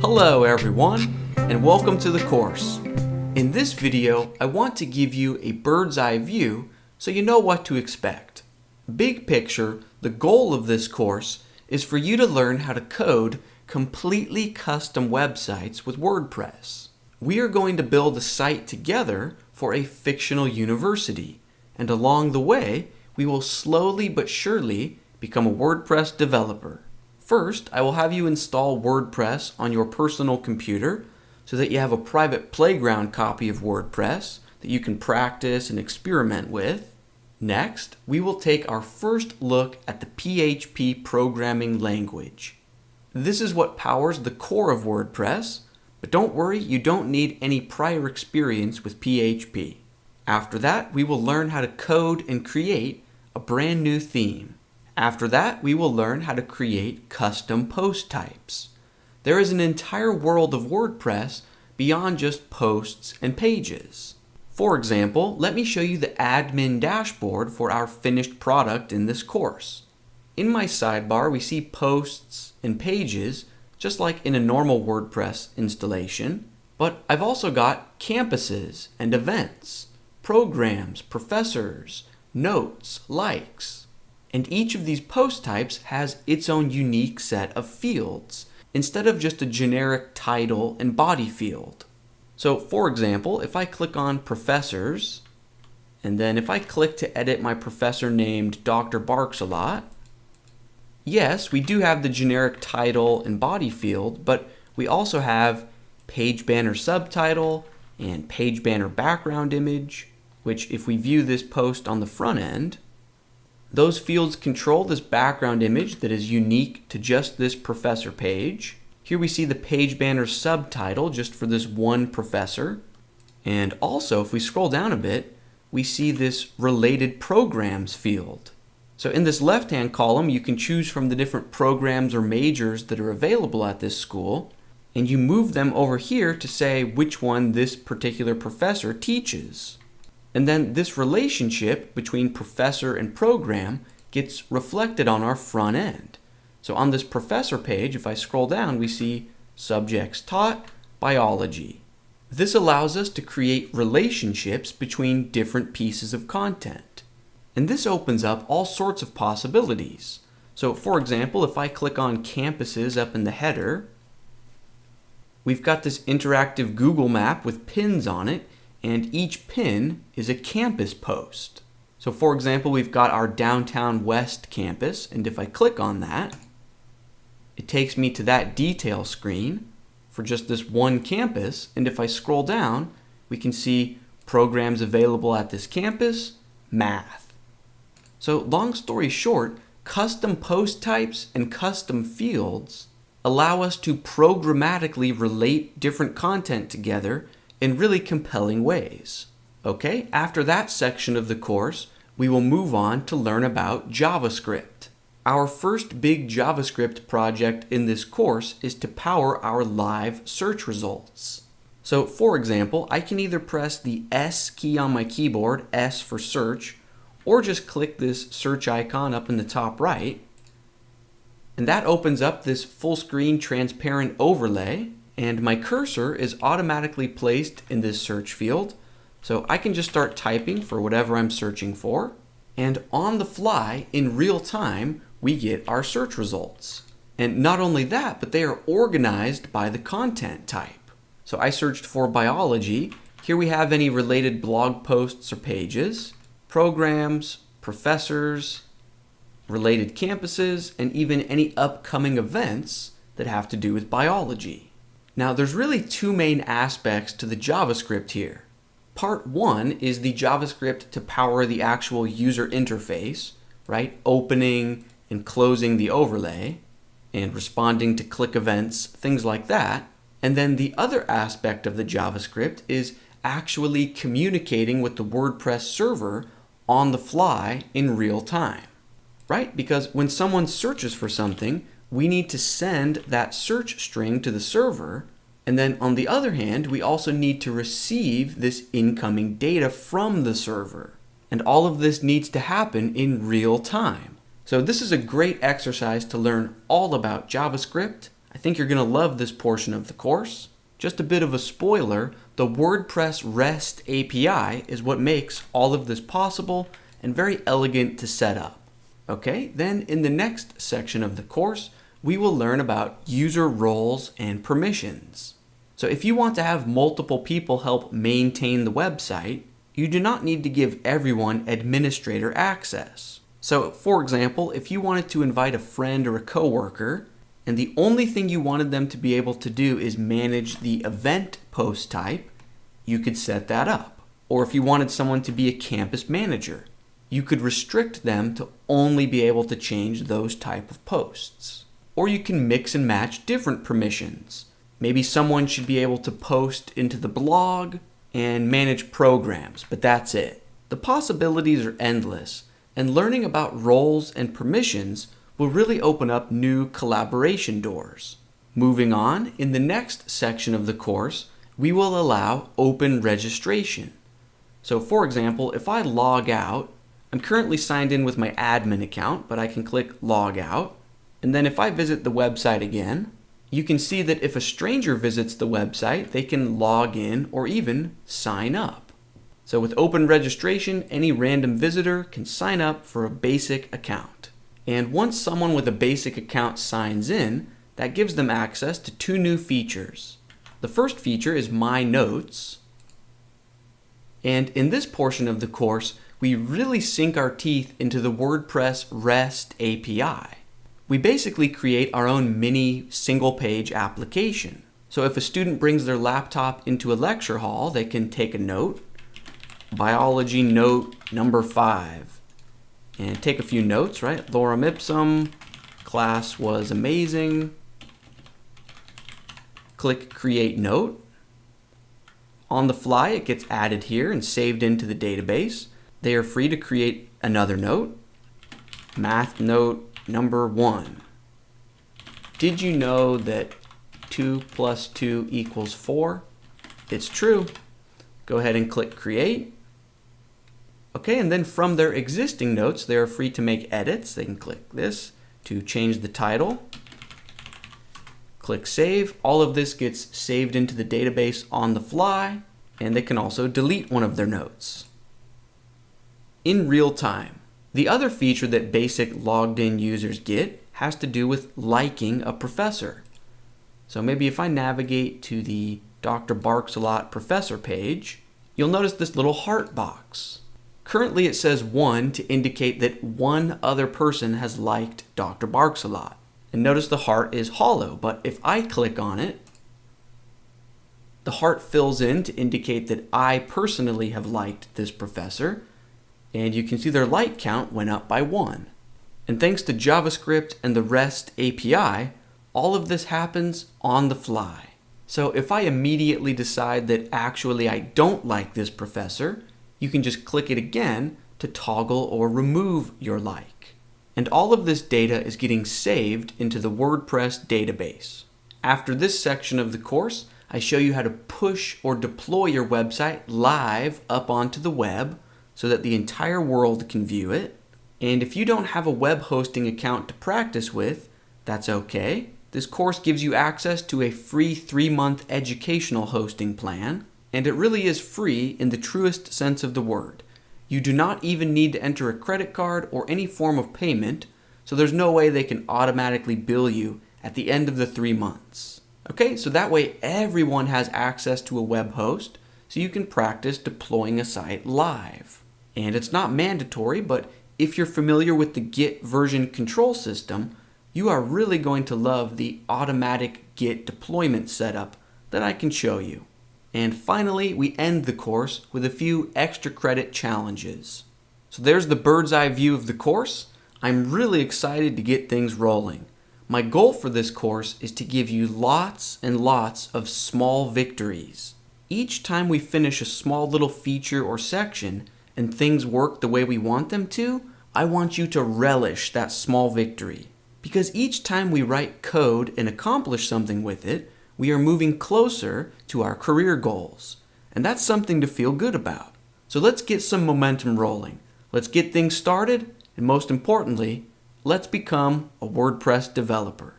Hello everyone, and welcome to the course. In this video, I want to give you a bird's eye view so you know what to expect. Big picture, the goal of this course is for you to learn how to code completely custom websites with WordPress. We are going to build a site together for a fictional university, and along the way, we will slowly but surely become a WordPress developer. First, I will have you install WordPress on your personal computer so that you have a private playground copy of WordPress that you can practice and experiment with. Next, we will take our first look at the PHP programming language. This is what powers the core of WordPress, but don't worry, you don't need any prior experience with PHP. After that, we will learn how to code and create a brand new theme. After that, we will learn how to create custom post types. There is an entire world of WordPress beyond just posts and pages. For example, let me show you the admin dashboard for our finished product in this course. In my sidebar, we see posts and pages, just like in a normal WordPress installation, but I've also got campuses and events, programs, professors, notes, likes. And each of these post types has its own unique set of fields, instead of just a generic title and body field. So for example, if I click on professors, and then if I click to edit my professor named Dr. Barks-a-lot, yes, we do have the generic title and body field, but we also have page banner subtitle and page banner background image, which if we view this post on the front end, those fields control this background image that is unique to just this professor page. Here we see the page banner subtitle just for this one professor. And also, if we scroll down a bit, we see this related programs field. So in this left-hand column, you can choose from the different programs or majors that are available at this school, and you move them over here to say which one this particular professor teaches. And then this relationship between professor and program gets reflected on our front end. So on this professor page, if I scroll down, we see subjects taught, biology. This allows us to create relationships between different pieces of content. And this opens up all sorts of possibilities. So for example, if I click on campuses up in the header, we've got this interactive Google map with pins on it, and each pin is a campus post. So for example, we've got our downtown west campus, and if I click on that, it takes me to that detail screen for just this one campus, and if I scroll down, we can see programs available at this campus, math. So long story short, custom post types and custom fields allow us to programmatically relate different content together in really compelling ways. Okay, after that section of the course, we will move on to learn about JavaScript. Our first big JavaScript project in this course is to power our live search results. So for example, I can either press the S key on my keyboard, S for search, or just click this search icon up in the top right, and that opens up this full screen transparent overlay, and my cursor is automatically placed in this search field, so I can just start typing for whatever I'm searching for, and on the fly, in real time, we get our search results. And not only that, but they are organized by the content type. So I searched for biology. Here we have any related blog posts or pages, programs, professors, related campuses, and even any upcoming events that have to do with biology. Now, there's really two main aspects to the JavaScript here. Part one is the JavaScript to power the actual user interface, right? Opening and closing the overlay and responding to click events, things like that. And then the other aspect of the JavaScript is actually communicating with the WordPress server on the fly in real time, right? Because when someone searches for something, we need to send that search string to the server, and then on the other hand, we also need to receive this incoming data from the server. And all of this needs to happen in real time. So this is a great exercise to learn all about JavaScript. I think you're going to love this portion of the course. Just a bit of a spoiler, the WordPress REST API is what makes all of this possible and very elegant to set up. Okay, then in the next section of the course, we will learn about user roles and permissions. So if you want to have multiple people help maintain the website, you do not need to give everyone administrator access. So for example, if you wanted to invite a friend or a coworker, and the only thing you wanted them to be able to do is manage the event post type, you could set that up. Or if you wanted someone to be a campus manager, you could restrict them to only be able to change those type of posts. Or you can mix and match different permissions. Maybe someone should be able to post into the blog and manage programs, but that's it. The possibilities are endless, and learning about roles and permissions will really open up new collaboration doors. Moving on, in the next section of the course, we will allow open registration. So for example, if I log out, I'm currently signed in with my admin account, but I can click log out. And then if I visit the website again, you can see that if a stranger visits the website, they can log in or even sign up. So with open registration, any random visitor can sign up for a basic account. And once someone with a basic account signs in, that gives them access to two new features. The first feature is My Notes. And in this portion of the course, we really sink our teeth into the WordPress REST API. We basically create our own mini single-page application. So if a student brings their laptop into a lecture hall, they can take a note, biology note number 5, and take a few notes, right? Lorem ipsum, class was amazing. Click create note. On the fly, it gets added here and saved into the database. They are free to create another note, math note number 1. Did you know that 2 plus 2 equals 4? It's true. Go ahead and click create. Okay, and then from their existing notes, they are free to make edits. They can click this to change the title. Click save. All of this gets saved into the database on the fly, and they can also delete one of their notes in real time. The other feature that basic logged in users get has to do with liking a professor. So maybe if I navigate to the Dr. Barks a Lot professor page, you'll notice this little heart box. Currently it says 1 to indicate that one other person has liked Dr. Barks a Lot. And notice the heart is hollow, but if I click on it, the heart fills in to indicate that I personally have liked this professor. And you can see their like count went up by 1. And thanks to JavaScript and the REST API, all of this happens on the fly. So if I immediately decide that actually I don't like this professor, you can just click it again to toggle or remove your like. And all of this data is getting saved into the WordPress database. After this section of the course, I show you how to push or deploy your website live up onto the web so that the entire world can view it. And if you don't have a web hosting account to practice with, that's okay. This course gives you access to a free 3-month educational hosting plan, and it really is free in the truest sense of the word. You do not even need to enter a credit card or any form of payment, so there's no way they can automatically bill you at the end of the 3 months. Okay, so that way everyone has access to a web host, so you can practice deploying a site live. And it's not mandatory, but if you're familiar with the Git version control system, you are really going to love the automatic Git deployment setup that I can show you. And finally, we end the course with a few extra credit challenges. So there's the bird's eye view of the course. I'm really excited to get things rolling. My goal for this course is to give you lots and lots of small victories. Each time we finish a small little feature or section and things work the way we want them to, I want you to relish that small victory. Because each time we write code and accomplish something with it, we are moving closer to our career goals. And that's something to feel good about. So let's get some momentum rolling. Let's get things started, and most importantly, let's become a WordPress developer.